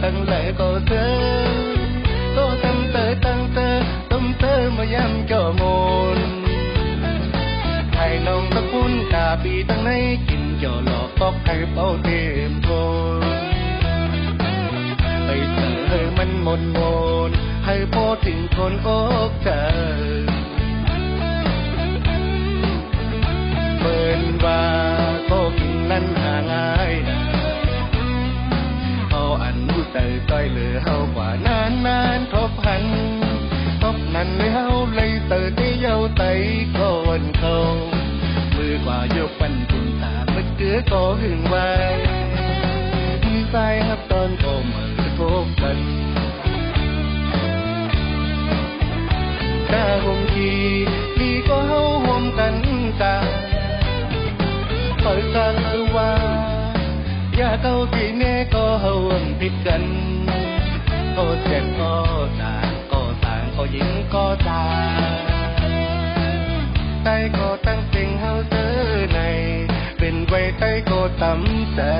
tăng lệ có thơ có tâm tơ tăng tơ tâm tơ mà dám cho môn hai nông tắc phun cà bị tăng nayกิน cho lọ tóc hay bao đêm thôi bây giờ hơiมันมนมนให้พอถึงคนอกเธอเปินว่าก็กินนั้นหาง่ายนะเอาอันรู้ใจต้อยเหลือเฮากว่านานนานทบหันทบนั้นเลยเฮาเลยเติร์ที่เย้าไตก่อนเขามือกว่ายกปันตุนตาเมื่อเกือก็หึงไว้มีสายฮับตอนก็มือทบกันถ้าหงทีมีก็เฮาห่วมกันตาคอยกันว่าอย่าเข้าที่แน่ก็เฮาผิดกันก็เจ็บก็ต่างก็ยิงก็ตายใต้ก็ตั้งเก่งเฮาเจอในเป็นไว้ใต้ก็ตำแต่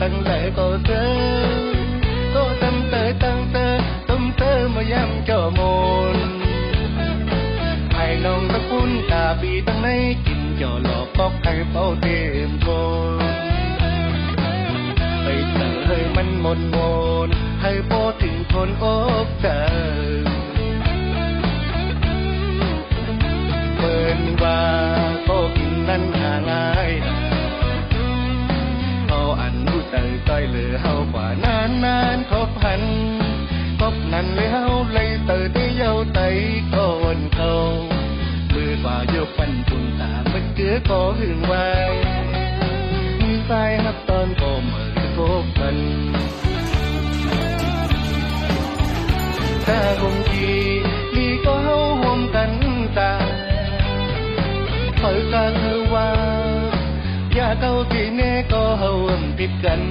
tăng lệ có thơ có tâm tơ mà dám cho môn hai nông tắc phun cà bị tăng nayกิน cho lọ tóc hay bao đêm thôi bây giờ hơiมันมนมนให้พอถึงคนอกเธอเปินว่าก็กินนั้นหาง่ายใจต้อยเหลือเฮากว่านานนานทบหันทบนั้นเลยเฮาเลยเติร์ที่เย้าไตก่อนเขามือกว่ายกปันตุนตาเมื่อเกือก็หึงไว้มีสายฮับตอนก็มือทบกันถ้าคงทีมีก็เฮาห่วมกันตาคอยกันว่าอย่าเข้าที่แน่ก็เฮาผิดกัน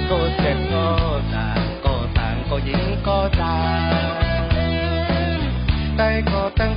ก็เจ็บก็ต่างก็ยิงก็ตายใต้ก็ตั้ง